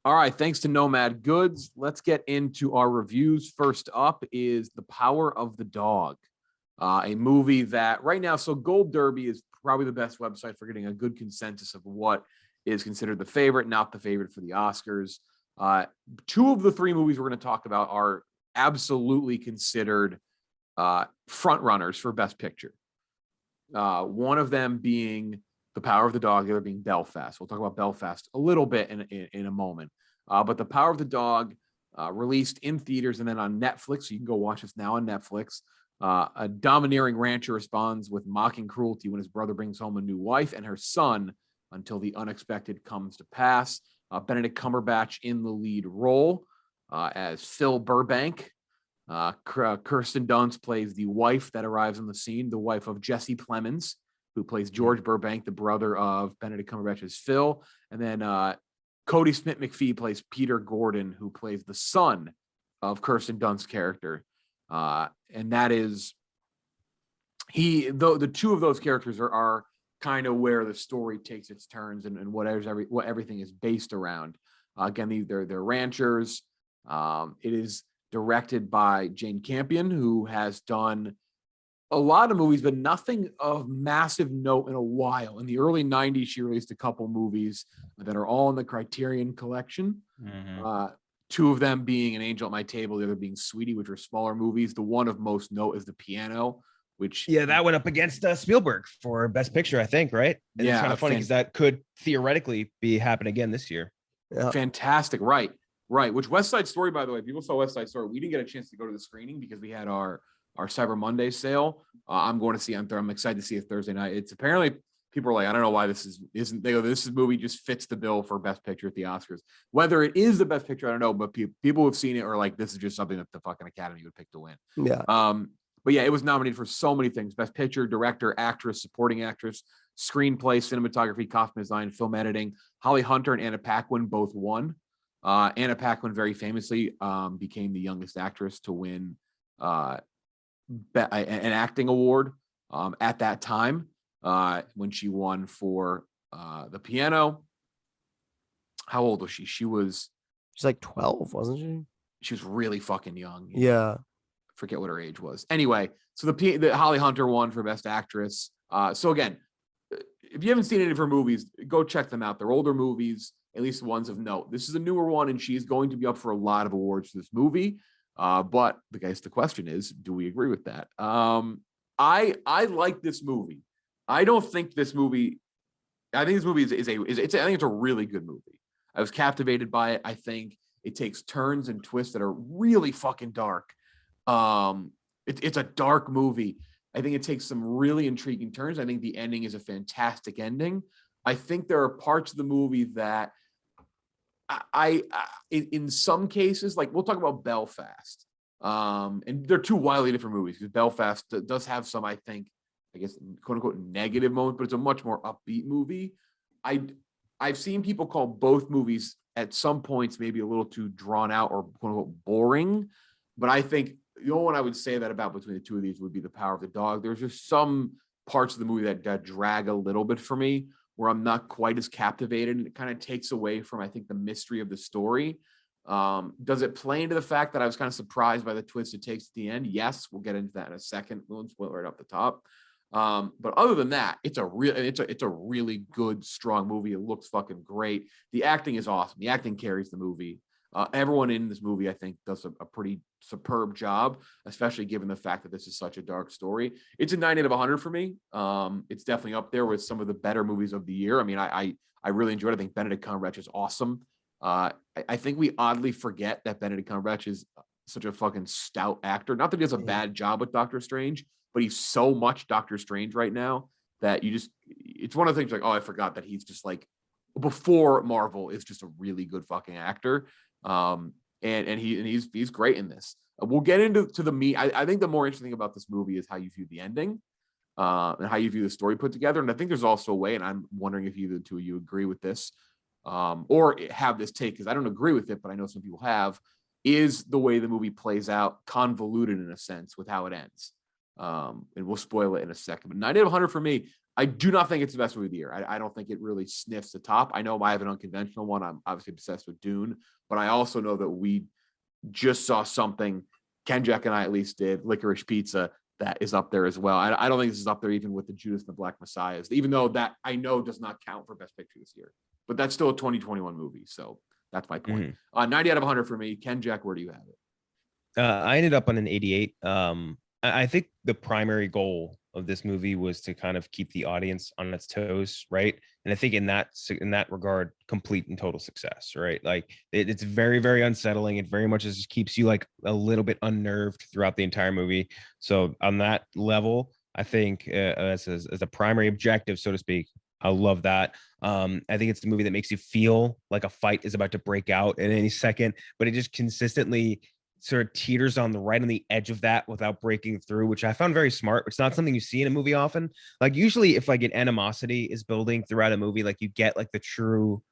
All right, thanks to Nomad Goods. Let's get into our reviews. First up is The Power of the Dog, a movie that right now, so Gold Derby is probably the best website for getting a good consensus of what is considered the favorite, not the favorite for the Oscars. Two of the three movies we're going to talk about are absolutely considered front runners for Best Picture. One of them being The Power of the Dog, the other being Belfast. We'll talk about Belfast a little bit in a moment. But The Power of the Dog released in theaters and then on Netflix. So you can go watch this now on Netflix. A domineering rancher responds with mocking cruelty when his brother brings home a new wife and her son until the unexpected comes to pass. Benedict Cumberbatch in the lead role as Phil Burbank. Kirsten Dunst plays the wife that arrives on the scene, the wife of Jesse Plemons, who plays George Burbank, the brother of Benedict Cumberbatch's Phil. And then Cody Smith-McPhee plays Peter Gordon, who plays the son of Kirsten Dunst's character. And that is the two of those characters are kind of where the story takes its turns and what everything is based around. Again, they're ranchers. It is directed by Jane Campion, who has done a lot of movies, but nothing of massive note in a while. In the early 90s, she released a couple movies that are all in the Criterion collection. Mm-hmm. Two of them being An Angel at My Table, the other being Sweetie, which are smaller movies. The one of most note is The Piano, which... Yeah, that went up against Spielberg for Best Picture, I think, right? And it's kind of funny because that could theoretically be happening again this year. Yeah. Fantastic, right. Which West Side Story, by the way, people saw West Side Story. We didn't get a chance to go to the screening because we had our Cyber Monday sale. I'm going to see it. I'm excited to see it Thursday night. It's apparently people are like, I don't know why this isn't. They go, this movie just fits the bill for Best Picture at the Oscars. Whether it is the Best Picture, I don't know. But people who've seen it are like, this is just something that the fucking Academy would pick to win. Yeah. But yeah, it was nominated for so many things: Best Picture, Director, Actress, Supporting Actress, Screenplay, Cinematography, Costume Design, Film Editing. Holly Hunter and Anna Paquin both won. Anna Paquin very famously became the youngest actress to win an acting award at that time when she won for The Piano. How old was she? She's like 12, wasn't she? She was really fucking young. Yeah. Forget what her age was. Anyway, so the Holly Hunter won for Best Actress. So again, if you haven't seen any of her movies, go check them out. They're older movies, at least the ones of note. This is a newer one, and she's going to be up for a lot of awards for this movie. But the question is, do we agree with that? I like this movie. I don't think this movie. I think this movie I think it's a really good movie. I was captivated by it. I think it takes turns and twists that are really fucking dark. It's a dark movie. I think it takes some really intriguing turns. I think the ending is a fantastic ending. I think there are parts of the movie that I in some cases, like we'll talk about Belfast, and they're two wildly different movies because Belfast does have some, I think, I guess, quote unquote negative moments, but it's a much more upbeat movie. I've seen people call both movies at some points maybe a little too drawn out or quote unquote boring, but I think the only one I would say that about between the two of these would be The Power of the Dog. There's just some parts of the movie that drag a little bit for me, where I'm not quite as captivated, and it kind of takes away from, I think, the mystery of the story. Does it play into the fact that I was kind of surprised by the twist it takes at the end? Yes, we'll get into that in a second. We'll spoil right off the top. But other than that, it's a really good, strong movie. It looks fucking great. The acting is awesome. The acting carries the movie. Everyone in this movie, I think, does a pretty superb job, especially given the fact that this is such a dark story. It's a 90 out of 100 for me. It's definitely up there with some of the better movies of the year. I mean, I really enjoyed it. I think Benedict Cumberbatch is awesome. I think we oddly forget that Benedict Cumberbatch is such a fucking stout actor. Not that he does a bad job with Doctor Strange, but he's so much Doctor Strange right now that it's one of the things like, oh, I forgot that he's just like, before Marvel, is just a really good fucking actor. And he's great in this. We'll get into the meat. I think the more interesting thing about this movie is how you view the ending, and how you view the story put together. And I think there's also a way, and I'm wondering if either two of you agree with this, or have this take, because I don't agree with it, but I know some people have, is the way the movie plays out convoluted in a sense with how it ends. And we'll spoil it in a second. But 90 out of 100 for me. I do not think it's the best movie of the year. I don't think it really sniffs the top. I know I have an unconventional one. I'm obviously obsessed with Dune, but I also know that we just saw something, Ken, Jack, and I at least did, Licorice Pizza, that is up there as well. I don't think this is up there even with the Judas and the Black Messiahs, even though that I know does not count for Best Picture this year. But that's still a 2021 movie. So that's my point. 90 out of 100 for me. Ken, Jack, where do you have it? I ended up on an 88. I think the primary goal of this movie was to kind of keep the audience on its toes, right? And I think in that regard, complete and total success, right? Like it's very, very unsettling. It very much just keeps you like a little bit unnerved throughout the entire movie. So on that level, I think as a primary objective, so to speak, I love that. I think it's the movie that makes you feel like a fight is about to break out at any second, but it just consistently sort of teeters on the edge of that without breaking through, which I found very smart. It's not something you see in a movie often. Like usually if like an animosity is building throughout a movie, like you get like the true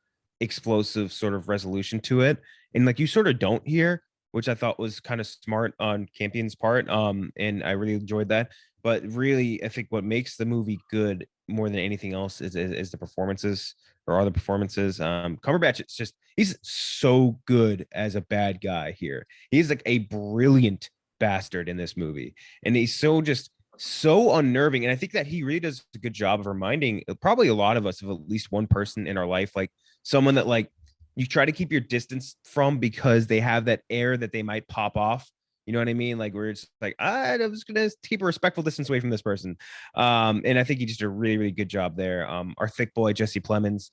explosive sort of resolution to it. And like you sort of don't here, which I thought was kind of smart on Campion's part. And I really enjoyed that. But really, I think what makes the movie good more than anything else is the performances or other performances. Cumberbatch, he's so good as a bad guy here. He's like a brilliant bastard in this movie. And he's so unnerving. And I think that he really does a good job of reminding probably a lot of us of at least one person in our life, like someone that like you try to keep your distance from because they have that air that they might pop off. You know what I mean? Like where it's like, I'm just gonna keep a respectful distance away from this person. And I think he just did a really, really good job there. Our thick boy, Jesse Plemons,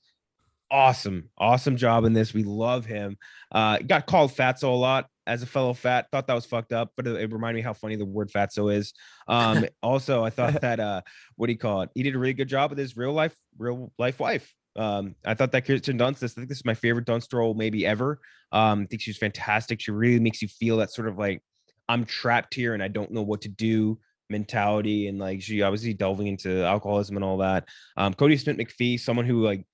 awesome job in this. We love him. Got called fatso a lot as a fellow fat. Thought that was fucked up, but it reminded me how funny the word fatso is. Also, I thought that what do you call it? He did a really good job with his real life wife. I thought that Kirsten Dunst, I think this is my favorite Dunst role maybe ever. I think she's fantastic. She really makes you feel that sort of like I'm trapped here and I don't know what to do mentality, and like she obviously delving into alcoholism and all that. Cody Smith McPhee, someone who like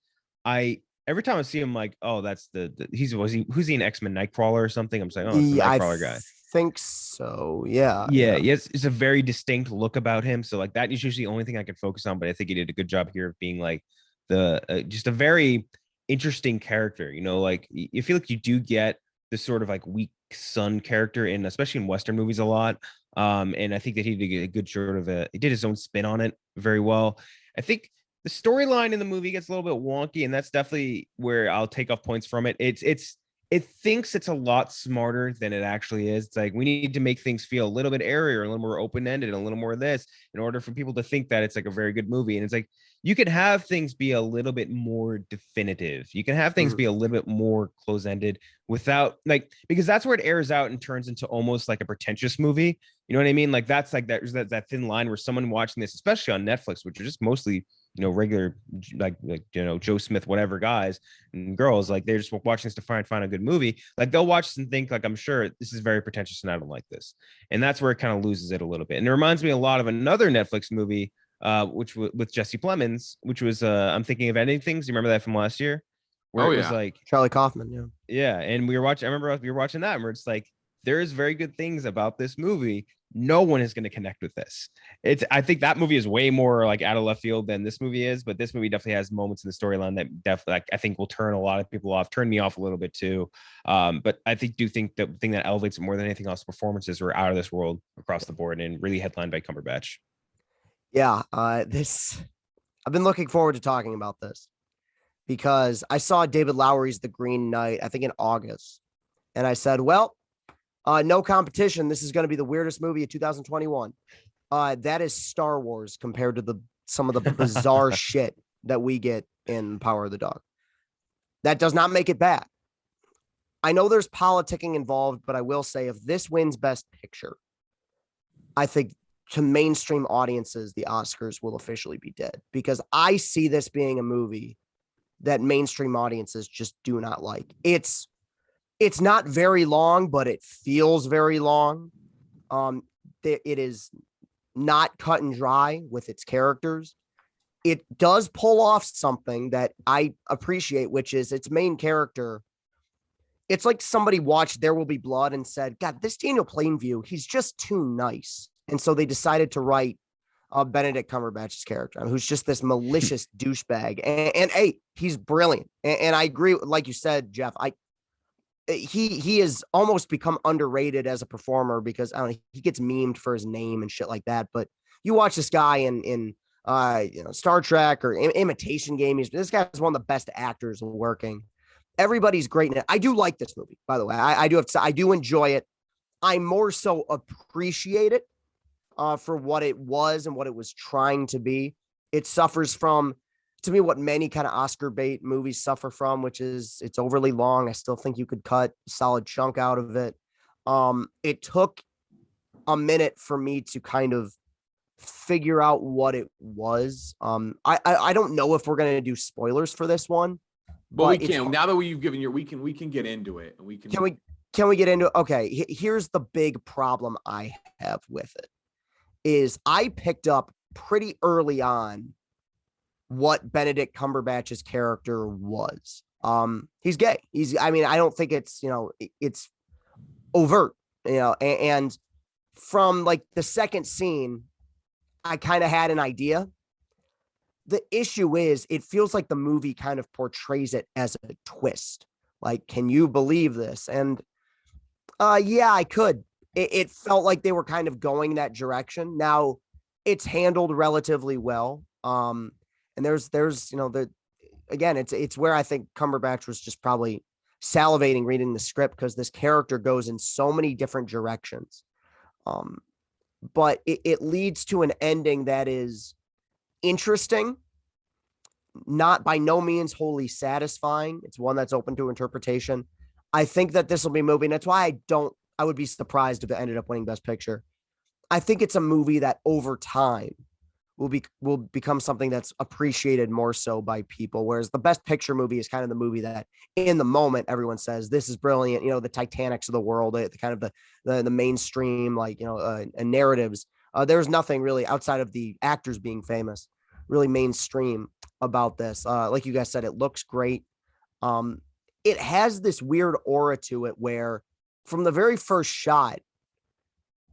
every time I see him, like, oh, that's who's he an X-Men Nightcrawler or something? I'm saying, oh, it's the Nightcrawler guy. Think so. Yeah. Yes, it's a very distinct look about him. So like that is usually the only thing I can focus on, but I think he did a good job here of being like the just a very interesting character. You know, like you feel like you do get this sort of like weak son character in, especially in Western movies a lot. And I think that he did a good sort of he did his own spin on it very well. I think the storyline in the movie gets a little bit wonky, and that's definitely where I'll take off points from it. It thinks it's a lot smarter than it actually is. It's like we need to make things feel a little bit airier, a little more open-ended, and a little more of this in order for people to think that it's like a very good movie. And it's like you can have things be a little bit more definitive. You can have things be a little bit more close-ended without like, because that's where it airs out and turns into almost like a pretentious movie. You know what I mean? Like that's like that thin line where someone watching this, especially on Netflix, which are just mostly, you know, regular like you know, Joe Smith, whatever guys and girls, like they're just watching this to find a good movie. Like they'll watch this and think like, I'm sure this is very pretentious and I don't like this. And that's where it kind of loses it a little bit. And it reminds me a lot of another Netflix movie, which with Jesse Plemons, which was I'm thinking of Ending Things. You remember that from last year? Where it was like Charlie Kaufman. Yeah. And we were watching, I remember we were watching that and we're just like, there is very good things about this movie. No one is going to connect with this. I think that movie is way more like out of left field than this movie is, but this movie definitely has moments in the storyline that definitely, like, I think will turn a lot of people off, turn me off a little bit too. But I do think the thing that elevates it more than anything else, performances were out of this world across the board and really headlined by Cumberbatch. Yeah. I've been looking forward to talking about this because I saw David Lowery's The Green Knight, I think in August. And I said, well, no competition. This is going to be the weirdest movie of 2021. That is Star Wars compared to some of the bizarre shit that we get in Power of the Dog. That does not make it bad. I know there's politicking involved, but I will say if this wins Best Picture, I think to mainstream audiences, the Oscars will officially be dead because I see this being a movie that mainstream audiences just do not like. It's not very long, but it feels very long. It is not cut and dry with its characters. It does pull off something that I appreciate, which is its main character. It's like somebody watched There Will Be Blood and said, God, this Daniel Plainview, he's just too nice. And so they decided to write Benedict Cumberbatch's character, who's just this malicious douchebag. And hey, he's brilliant. And I agree, like you said, Jeff. He has almost become underrated as a performer because I don't know, he gets memed for his name and shit like that. But you watch this guy in Star Trek or Imitation Game. This guy's one of the best actors working. Everybody's great in it. I do like this movie, by the way. I do enjoy it. I more so appreciate it for what it was and what it was trying to be. It suffers from, to me, what many kind of Oscar bait movies suffer from, which is it's overly long. I still think you could cut a solid chunk out of it. It took a minute for me to kind of figure out what it was. I don't know if we're gonna do spoilers for this one, but we can. Now that you've given your, we can get into it, and we can. Can we get into it? Okay, here's the big problem I have with it. Is I picked up pretty early on what Benedict Cumberbatch's character was. He's gay. I don't think it's, it's overt, and from like the second scene, I kind of had an idea. The issue is it feels like the movie kind of portrays it as a twist. Like, can you believe this? And yeah, I could. It felt like they were kind of going that direction. Now it's handled relatively well. And there's again, it's where I think Cumberbatch was just probably salivating reading the script because this character goes in so many different directions. But it leads to an ending that is interesting, not by no means wholly satisfying. It's one that's open to interpretation. I think that this will be a movie, and that's why I would be surprised if it ended up winning Best Picture. I think it's a movie that over time will become something that's appreciated more so by people. Whereas the Best Picture movie is kind of the movie that in the moment, everyone says, this is brilliant. The Titanics of the world, the kind of the mainstream, narratives. There's nothing really outside of the actors being famous, really mainstream about this. Like you guys said, it looks great. It has this weird aura to it where from the very first shot,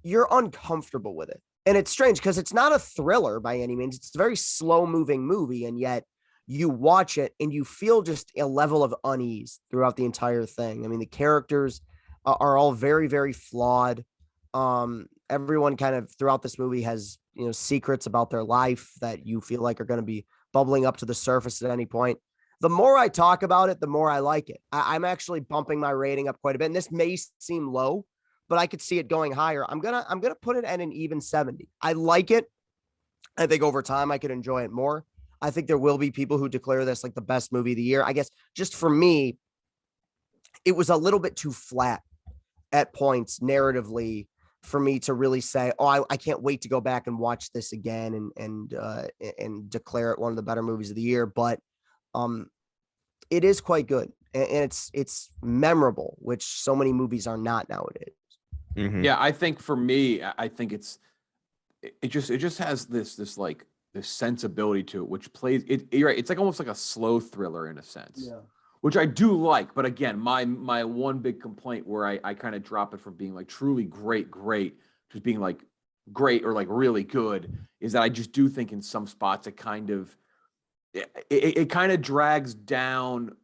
you're uncomfortable with it. And it's strange because it's not a thriller by any means. It's a very slow moving movie. And yet you watch it and you feel just a level of unease throughout the entire thing. I mean, the characters are all very, very flawed. Everyone kind of throughout this movie has, secrets about their life that you feel like are going to be bubbling up to the surface at any point. The more I talk about it, the more I like it. I'm actually bumping my rating up quite a bit. And this may seem low, but I could see it going higher. I'm gonna put it at an even 70. I like it. I think over time I could enjoy it more. I think there will be people who declare this like the best movie of the year. I guess just for me, it was a little bit too flat at points narratively for me to really say, oh, I can't wait to go back and watch this again and declare it one of the better movies of the year. But it is quite good and it's memorable, which so many movies are not nowadays. Mm-hmm. Yeah, I think for me, I think it just has this sensibility to it, which plays it. You're right. It's like almost like a slow thriller in a sense, Yeah. which I do like. But again, my one big complaint where I kind of drop it from being like truly great, just being like great or like really good is that I just do think in some spots it kind of drags down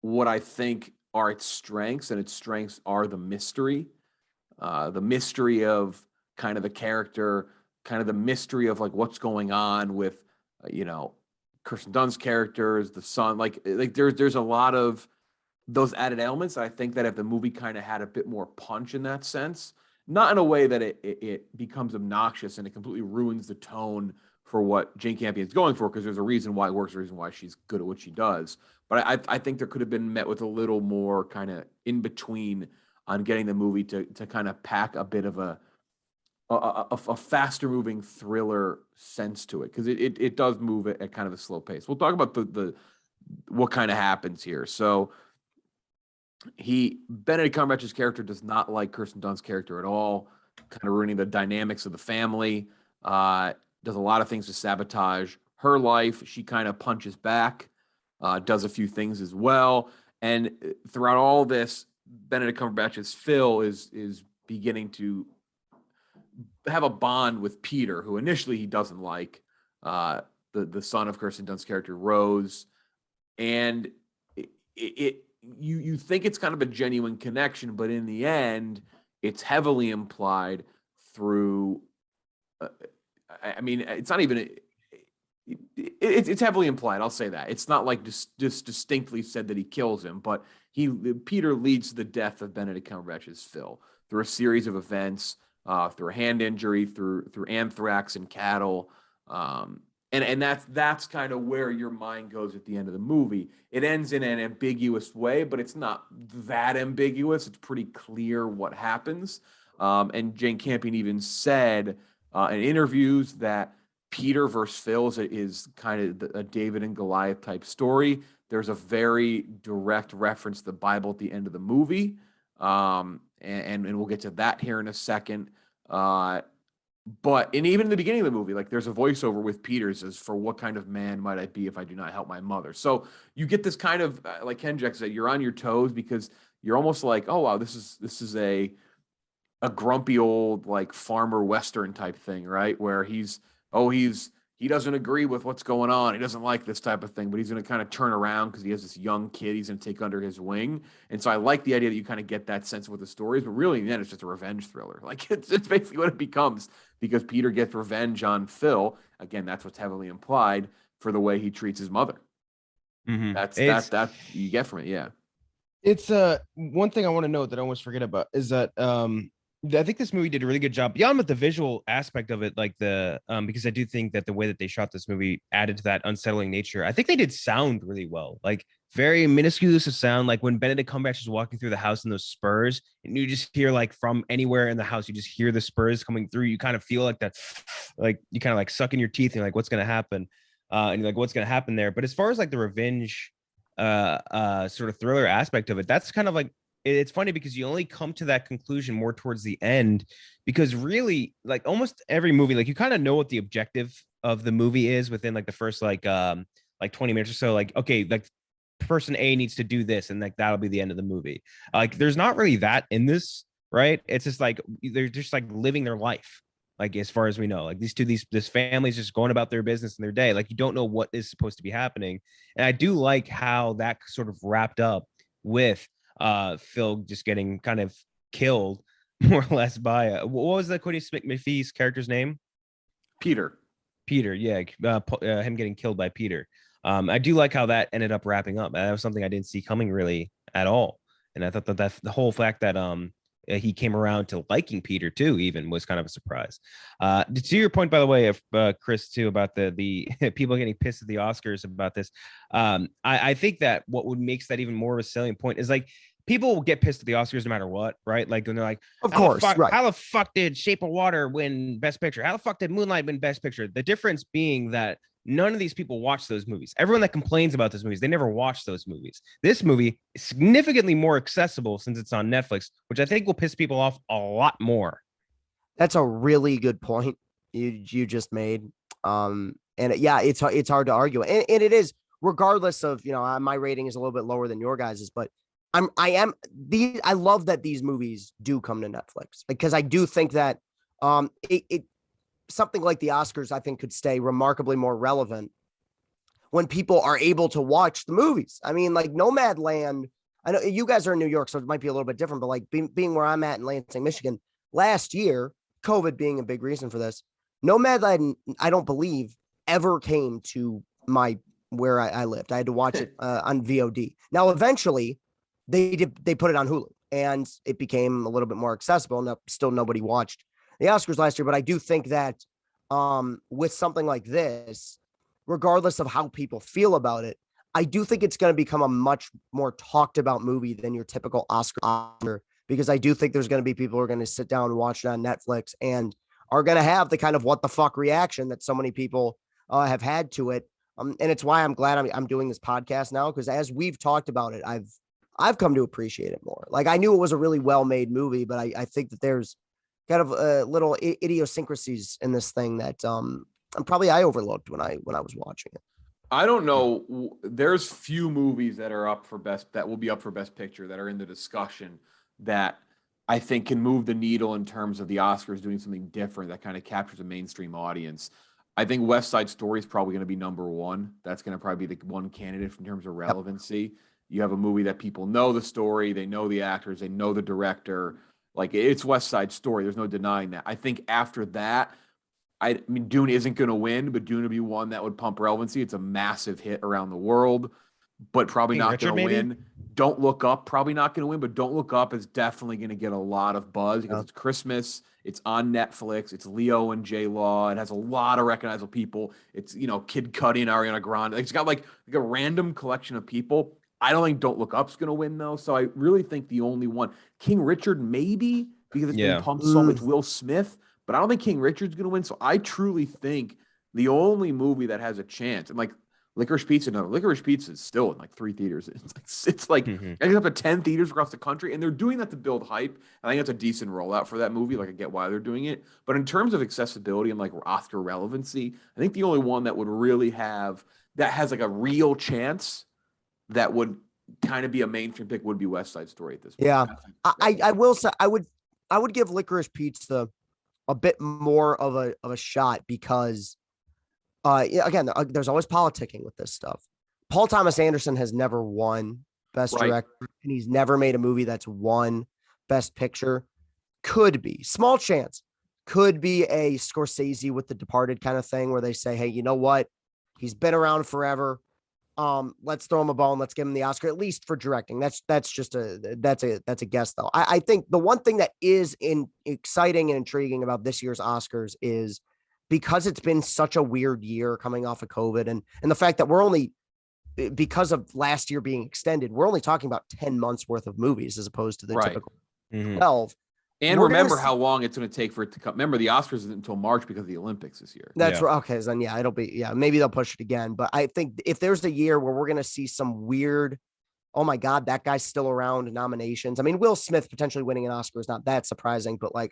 what I think are its strengths, and its strengths are the mystery of kind of the character, kind of the mystery of like what's going on with, Kirsten Dunst's characters, the son, like there's a lot of those added elements. I think that if the movie kind of had a bit more punch in that sense, not in a way that it becomes obnoxious and it completely ruins the tone for what Jane Campion's going for, because there's a reason why it works, a reason why she's good at what she does. But I think there could have been met with a little more kind of in between on getting the movie to kind of pack a bit of a faster moving thriller sense to it, because it does move at kind of a slow pace. We'll talk about the what kind of happens here. So Benedict Cumberbatch's character does not like Kirsten Dunst's character at all, kind of ruining the dynamics of the family. Does a lot of things to sabotage her life. She kind of punches back, does a few things as well. And throughout all this, Benedict Cumberbatch's Phil is beginning to have a bond with Peter, who initially he doesn't like, the son of Kirsten Dunst's character Rose, and you think it's kind of a genuine connection, but in the end, it's heavily implied through. I mean, it's not even. It's heavily implied. I'll say that it's not like just distinctly said that he kills him, but Peter leads to the death of Benedict Cumberbatch's Phil through a series of events, through a hand injury, through anthrax and cattle, and that's kind of where your mind goes at the end of the movie. It ends in an ambiguous way, but it's not that ambiguous. It's pretty clear what happens. And Jane Campion even said in interviews that Peter versus Phil is kind of a David and Goliath type story. There's a very direct reference to the Bible at the end of the movie. And we'll get to that here in a second. But even in the beginning of the movie, like there's a voiceover with Peter says, "For what kind of man might I be if I do not help my mother?" So you get this kind of like Ken Jack said, you're on your toes because you're almost like, oh wow, this is a grumpy old like farmer Western type thing, right? Where he doesn't agree with what's going on. He doesn't like this type of thing, but he's going to kind of turn around because he has this young kid he's going to take under his wing. And so I like the idea that you kind of get that sense of what the story is, but really in the end, it's just a revenge thriller. Like it's basically what it becomes because Peter gets revenge on Phil. Again, that's what's heavily implied for the way he treats his mother. Mm-hmm. That's you get from it. Yeah. It's one thing I want to note that I almost forget about is that I think this movie did a really good job beyond with the visual aspect of it, like the because I do think that the way that they shot this movie added to that unsettling nature. I think they did sound really well, like very minuscule use of sound. Like when Benedict Cumberbatch is walking through the house in those spurs, and you just hear like from anywhere in the house, you just hear the spurs coming through. You kind of feel like that, like you kind of like suck in your teeth and you're like, what's gonna happen? And you're like, what's gonna happen there? But as far as like the revenge sort of thriller aspect of it, that's kind of like it's funny because you only come to that conclusion more towards the end, because really like almost every movie, like you kind of know what the objective of the movie is within like the first like 20 minutes or so. Like, okay, like person A needs to do this and like that'll be the end of the movie. Like there's not really that in this, right? It's just like they're just like living their life. Like as far as we know, like this family's just going about their business in their day. Like you don't know what is supposed to be happening. And I do like how that sort of wrapped up with Phil just getting kind of killed more or less by what was the Cody McPhee's character's name? Peter, yeah, him getting killed by Peter. I do like how that ended up wrapping up. That was something I didn't see coming really at all, and I thought that the whole fact that he came around to liking Peter too even was kind of a surprise. To your point, by the way, Chris, too, about the people getting pissed at the Oscars about this, I think that what would makes that even more of a salient point is like people will get pissed at the Oscars no matter what, right? Like when they're like, of course, right. How the fuck did Shape of Water win Best Picture? How the fuck did Moonlight win Best Picture? The difference being that none of these people watch those movies. Everyone that complains about those movies, they never watch those movies. This movie is significantly more accessible since it's on Netflix, which I think will piss people off a lot more. That's a really good point you just made. And it's hard to argue. And it is, regardless of, my rating is a little bit lower than your guys's, but I love that these movies do come to Netflix, because I do think that something like the Oscars, I think, could stay remarkably more relevant when people are able to watch the movies. I mean, like Nomadland, I know you guys are in New York, so it might be a little bit different, but like being where I'm at in Lansing, Michigan, last year, COVID being a big reason for this, Nomadland, I don't believe, ever came to where I lived. I had to watch it on VOD. Now, eventually, they put it on Hulu, and it became a little bit more accessible. And still nobody watched the Oscars last year, but I do think that with something like this, regardless of how people feel about it, I do think it's going to become a much more talked about movie than your typical Oscar, because I do think there's going to be people who are going to sit down and watch it on Netflix and are going to have the kind of what the fuck reaction that so many people have had to it. And it's why I'm glad I'm doing this podcast now, because as we've talked about it, I've come to appreciate it more. Like I knew it was a really well-made movie, but I think that there's kind of little idiosyncrasies in this thing that I overlooked when I was watching it. I don't know. There's few movies that will be up for Best Picture that are in the discussion that I think can move the needle in terms of the Oscars doing something different that kind of captures a mainstream audience. I think West Side Story is probably going to be number one. That's going to probably be the one candidate in terms of relevancy. You have a movie that people know the story, they know the actors, they know the director. Like it's West Side Story. There's no denying that. I think after that, I mean, Dune isn't going to win, but Dune would be one that would pump relevancy. It's a massive hit around the world, but probably King not Richard, going to maybe? win. Don't Look Up, probably not going to win, but Don't Look Up is definitely going to get a lot of buzz because it's Christmas. It's on Netflix. It's Leo and J Law. It has a lot of recognizable people. It's, Kid Cudi and Ariana Grande. It's got like a random collection of people. I don't think Don't Look Up's going to win though. So I really think the only one, King Richard, maybe because it's been pumped so much. Will Smith, but I don't think King Richard's going to win. So I truly think the only movie that has a chance, and like Licorice Pizza, no, Licorice Pizza is still in like 3 theaters. It's like I think up to 10 theaters across the country, and they're doing that to build hype. I think that's a decent rollout for that movie. Like I get why they're doing it, but in terms of accessibility and like Oscar relevancy, I think the only one that would really have that has like a real chance that would kind of be a mainstream pick would be West Side Story at this point. Yeah, I will say I would give Licorice Pizza a bit more of a shot because again, there's always politicking with this stuff. Paul Thomas Anderson has never won Best Director, and he's never made a movie that's won Best Picture. Could be small chance. Could be a Scorsese with The Departed kind of thing, where they say, "Hey, you know what? He's been around forever. Let's throw him a bone. Let's give him the Oscar at least for directing." That's just a guess though. I think the one thing that is exciting and intriguing about this year's Oscars is because it's been such a weird year coming off of COVID and the fact that we're only, because of last year being extended, we're only talking about 10 months worth of movies as opposed to the typical 12. And remember how long it's going to take for it to come. Remember, the Oscars isn't until March because of the Olympics this year. That's right. Okay, so then it'll be maybe they'll push it again. But I think if there's a year where we're going to see some weird, oh my God, that guy's still around nominations. I mean, Will Smith potentially winning an Oscar is not that surprising, but like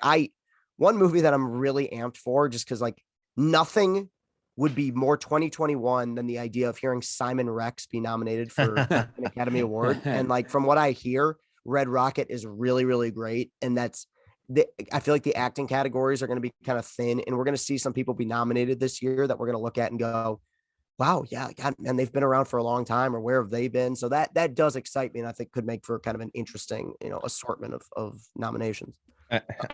one movie that I'm really amped for, just because like nothing would be more 2021 than the idea of hearing Simon Rex be nominated for an Academy Award. And like from what I hear, Red Rocket is really, really great. And I feel like the acting categories are going to be kind of thin, and we're going to see some people be nominated this year that we're going to look at and go, wow, yeah, God, man, they've been around for a long time, or where have they been? So that does excite me, and I think could make for kind of an interesting, assortment of nominations.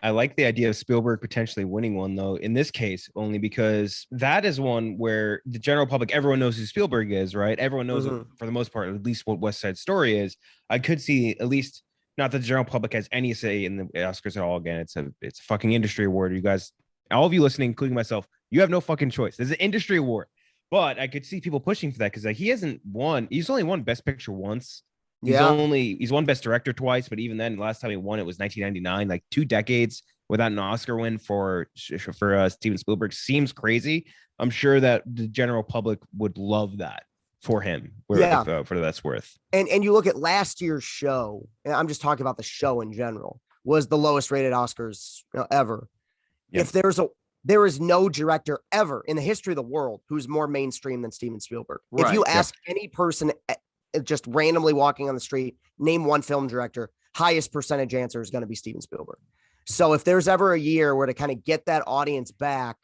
I like the idea of Spielberg potentially winning one, though, in this case, only because that is one where the general public, everyone knows who Spielberg is, right? Everyone knows, for the most part, at least what West Side Story is. I could see at least, not that the general public has any say in the Oscars at all. Again, it's a fucking industry award. You guys, all of you listening, including myself, you have no fucking choice. There's an industry award. But I could see people pushing for that because like he hasn't won. He's only won Best Picture once. He's won Best Director twice, but even then, last time he won it was 1999. Like 2 decades without an Oscar win for Steven Spielberg seems crazy. I'm sure that the general public would love that for him. For that's worth. And you look at last year's show, and I'm just talking about the show in general, was the lowest rated Oscars ever. Yep. If there is no director ever in the history of the world who's more mainstream than Steven Spielberg. Right. If you ask any person just randomly walking on the street, name one film director, highest percentage answer is going to be Steven Spielberg. So if there's ever a year where to kind of get that audience back,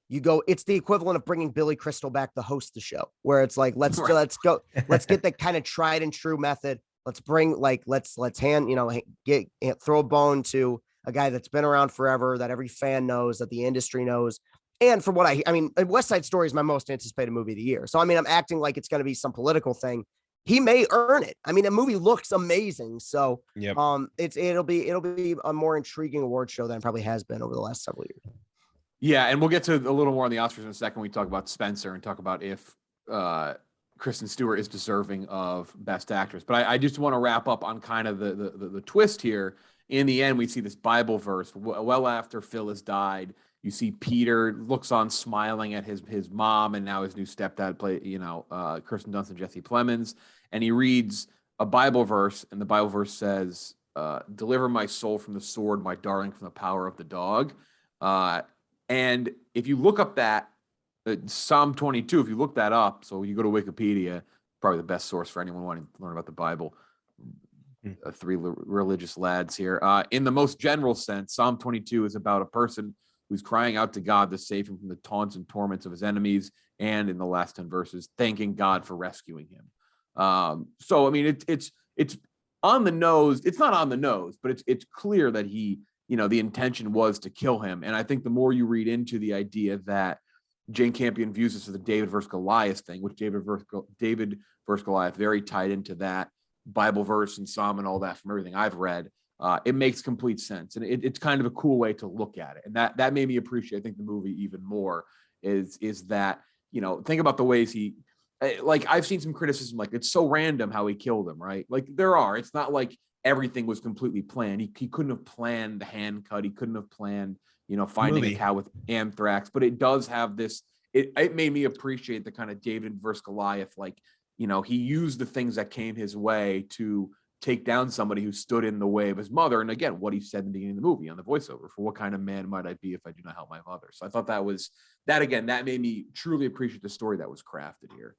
you go, it's the equivalent of bringing Billy Crystal back to host the show, where it's like, let's go, let's get the kind of tried and true method. Let's bring let's throw a bone to a guy that's been around forever, that every fan knows, that the industry knows. And from what I mean, West Side Story is my most anticipated movie of the year. So, I mean, I'm acting like it's going to be some political thing. He may earn it. I mean, the movie looks amazing. So, it'll be a more intriguing award show than it probably has been over the last several years. Yeah, and we'll get to a little more on the Oscars in a second. We talk about Spencer and talk about if Kristen Stewart is deserving of Best Actress. But I just want to wrap up on kind of the twist here. In the end, we see this Bible verse well after Phil has died. You see Peter looks on smiling at his mom and now his new stepdad, Kirsten Dunst and Jesse Plemons. And he reads a Bible verse, and the Bible verse says, "Deliver my soul from the sword, my darling from the power of the dog." And if you look up that Psalm 22, if you look that up, so you go to Wikipedia, probably the best source for anyone wanting to learn about the Bible. three religious lads here. In the most general sense, Psalm 22 is about a person who's crying out to God to save him from the taunts and torments of his enemies, and in the last 10 verses, thanking God for rescuing him. So I mean, it's on the nose. It's not on the nose, but it's clear that he, the intention was to kill him. And I think the more you read into the idea that Jane Campion views this as a David versus Goliath thing, which David versus Goliath very tied into that Bible verse and Psalm and all that from everything I've read. It makes complete sense, and it's kind of a cool way to look at it. And that made me appreciate, I think, the movie even more. Is that, think about the ways he, like, I've seen some criticism, like, it's so random how he killed him, right? Like, it's not like everything was completely planned. He couldn't have planned the hand cut. He couldn't have planned, finding a cow with anthrax. But it does have this. It made me appreciate the kind of David versus Goliath. Like, he used the things that came his way to take down somebody who stood in the way of his mother. And again, what he said in the beginning of the movie on the voiceover, for what kind of man might I be if I do not help my mother? So I thought that made me truly appreciate the story that was crafted here.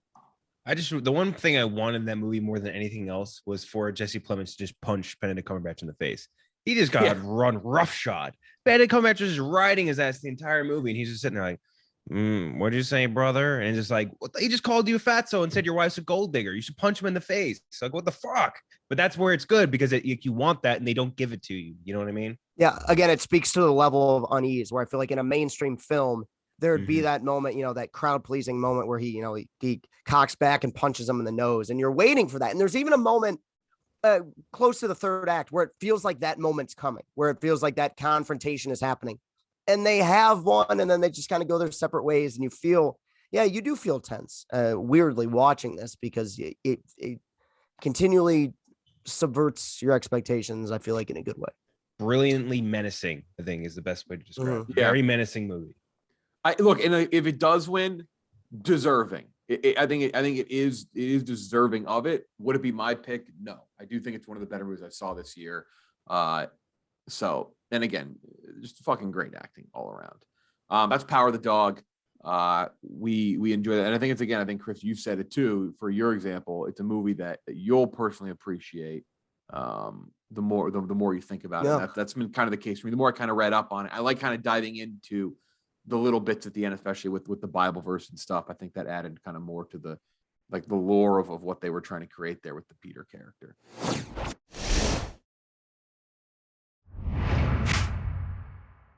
The one thing I wanted in that movie more than anything else was for Jesse Plemons to just punch Benedict Cumberbatch in the face. He just got run roughshod. Benedict Cumberbatch was just riding his ass the entire movie, and he's just sitting there like, what'd you say, brother? And just like, he just called you a fatso and said your wife's a gold digger. You should punch him in the face. It's like, what the fuck? But that's where it's good, because you want that and they don't give it to you. You know what I mean? Yeah. Again, it speaks to the level of unease where I feel like in a mainstream film, there'd be that moment, that crowd pleasing moment where he cocks back and punches him in the nose, and you're waiting for that. And there's even a moment close to the third act where it feels like that moment's coming, where it feels like that confrontation is happening. And they have one, and then they just kind of go their separate ways. And you feel, you do feel tense, weirdly watching this, because it continually subverts your expectations, I feel like, in a good way. Brilliantly menacing, I think, is the best way to describe it. Yeah. Very menacing movie. If it does win, deserving. I think it is deserving of it. Would it be my pick? No. I do think it's one of the better movies I saw this year. So, and again, just fucking great acting all around. That's Power of the Dog. We enjoy that. And I think Chris, you said it too, for your example, it's a movie that you'll personally appreciate the more you think about it. That's been kind of the case for me. The more I kind of read up on it, I like kind of diving into the little bits at the end, especially with the Bible verse and stuff. I think that added kind of more to the lore of what they were trying to create there with the Peter character.